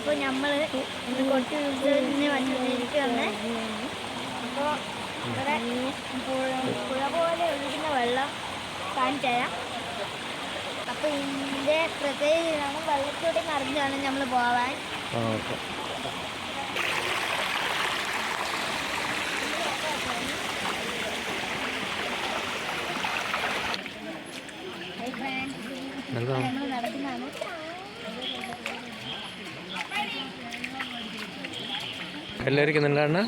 അപ്പോൾ നമ്മൾ കൊട്ടി ഉത്സവത്തിന് വന്നിരിക്കുകയാണ്. അപ്പോൾ ഇവിടെ പുഴ പോലെ ഒഴുകുന്ന വെള്ളം കാണിച്ചു തരാം. അപ്പോൾ ഇതിൻ്റെ പ്രത്യേകതയാണ് വെള്ളത്തോടെ നിറഞ്ഞാണ് നമ്മൾ പോവാൻ. നടക്കുന്നതാണ്. കല്ലരിക്കുന്നുണ്ടാണ്.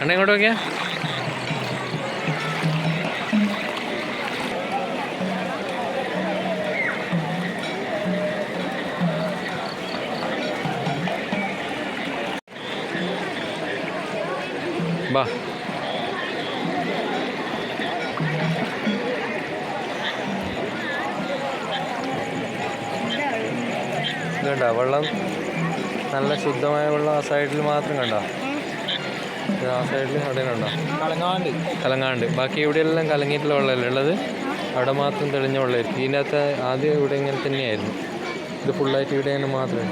അണ്ണ ഇങ്ങോട്ട് നോക്കിയാ. ബാ ഇതുണ്ടോ വെള്ളം, നല്ല ശുദ്ധമായ വെള്ളം. ആ സൈഡിൽ മാത്രം കണ്ടോ, ആ സൈഡിൽ അവിടെ കണ്ടോ കലങ്ങാണ്ട്. ബാക്കി ഇവിടെയെല്ലാം കലങ്ങിയിട്ടുള്ള വെള്ളമല്ലേ ഉള്ളത്, അവിടെ മാത്രം തെളിഞ്ഞ വെള്ളമായിരിക്കും. ഇതിനകത്ത് ആദ്യം ഇവിടെ ഇങ്ങനെ തന്നെയായിരുന്നു. ഇത് ഫുള്ളായിട്ട് ഇവിടെ തന്നെ മാത്രമേ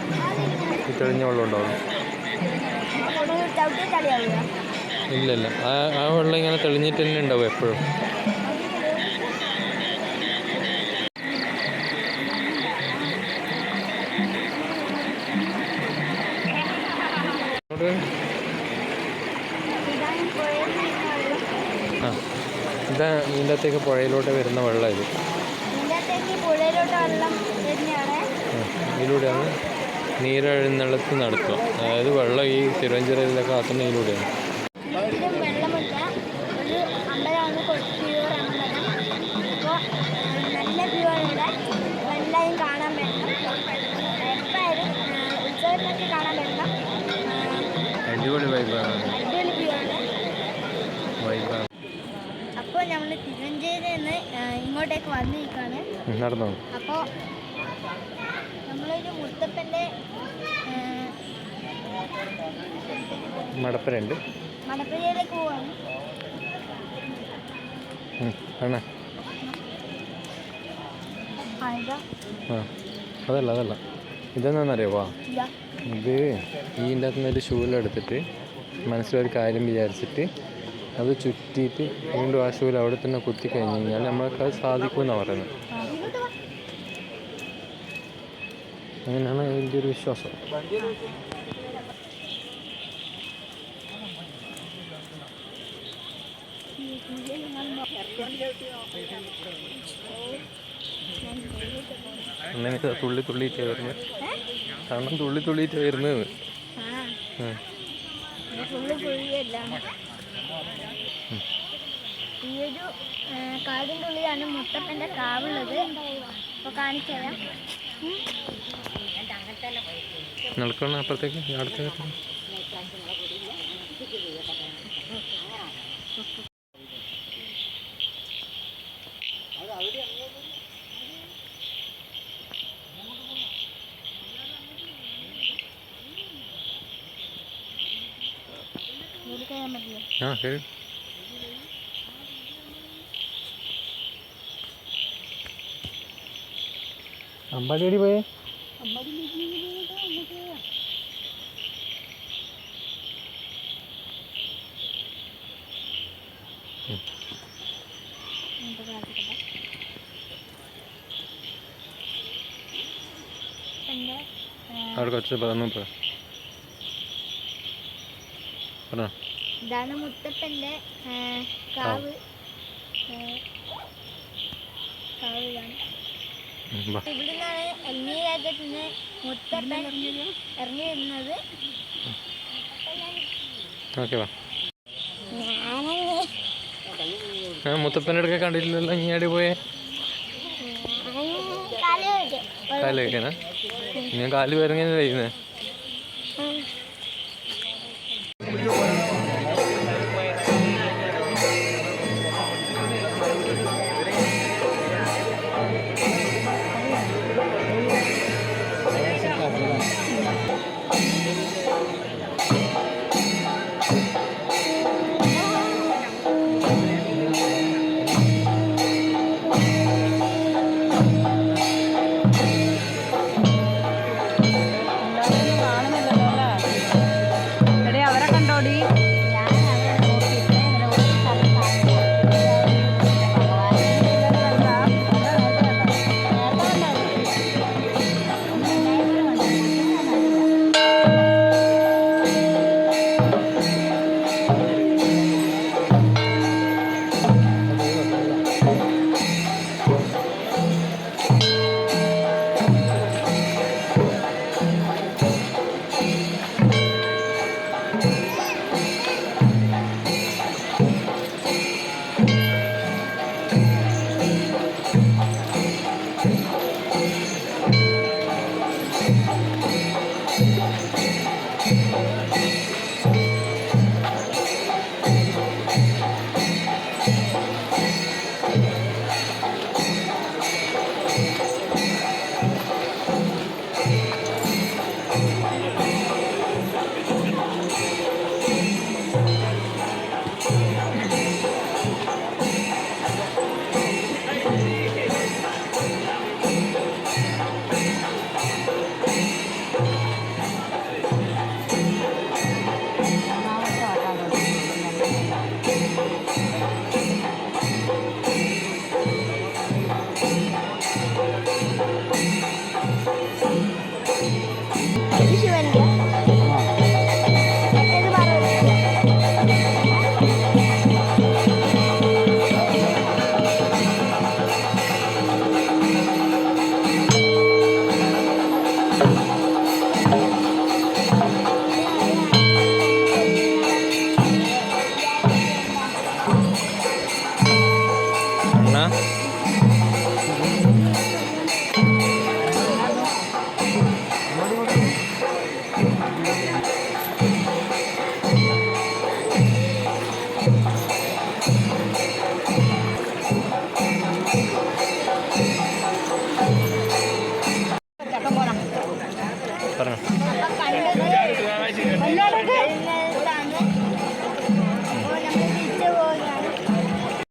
ഈ തെളിഞ്ഞ വെള്ളം ഉണ്ടാവുള്ളൂ. ഇല്ലല്ല, ആ വെള്ളം ഇങ്ങനെ തെളിഞ്ഞിട്ട് തന്നെ ഉണ്ടാവും എപ്പോഴും. ആ ഇതാ ഇതിൻ്റെ അകത്തേക്ക് പുഴയിലോട്ട് വരുന്ന വെള്ളം. ഇത് ഇതിലൂടെയാണ് നീരെഴുന്നള്ളത്ത് നടത്തുക. അതായത് വെള്ളം ഈ തിരുവഞ്ചിറയിലൊക്കെ ആക്കുന്ന ഇതിലൂടെയാണ്. അടിപൊളി വൈബാണ്. അപ്പോൾ നമ്മൾ തിരുവഞ്ചേരിയിൽ നിന്ന് ഇങ്ങോട്ടേക്ക് വന്നിരിക്കുകയാണ്. നടന്നോ? അപ്പോൾ നമ്മളൊരു മുത്തപ്പൻ്റെ മടപ്പരയുണ്ട്, മടപ്പരയിലേക്ക് പോവാണ്. അതല്ല ഇതെന്താണെന്നറിയാവോ? ഇത് ഇതിൻ്റെ അകത്ത് നിന്നൊരു ശൂലെടുത്തിട്ട് മനസ്സിലൊരു കാര്യം വിചാരിച്ചിട്ട് അത് ചുറ്റിയിട്ട് വീണ്ടും ആ ശൂല അവിടെ തന്നെ കുത്തി കഴിഞ്ഞ് കഴിഞ്ഞാൽ നമ്മൾക്കത് സാധിക്കുമെന്നാണ് പറയുന്നത്. അങ്ങനെയാണ് അതിൻ്റെ ഒരു വിശ്വാസം. അങ്ങനെ തുള്ളിയിട്ട് വരുന്നത് കാരണം തുള്ളിയിട്ട് വരുന്നത്. ഈ ഒരു കാടിൻ്റെ ഉള്ളിലാണ് മുത്തപ്പൻ്റെ കാവുള്ളത്. അപ്പോൾ കാണിച്ചു തരാം. നടക്കണം അപ്പുറത്തേക്ക്, അടുത്തേക്ക്. ആ ശരി. അമ്പാടി പോയേ. അവിടെ കുറച്ച് പറഞ്ഞോ. ഇതാണ് മുത്തപ്പൻ്റെ കാവ്. ഇവിടുന്നാണ് എന്നീ രാജ്യത്ത് നിന്ന് മുത്തപ്പൻ ഇറങ്ങി വരുന്നത്. മുത്തപ്പൻ്റെ അടുക്ക കണ്ടിട്ടില്ലല്ലോ. ഇങ്ങാടി പോയേ കാല് വയ്ക്കാനാ? ഞാൻ കാല് വരുന്നേ കഴിയുന്നേ.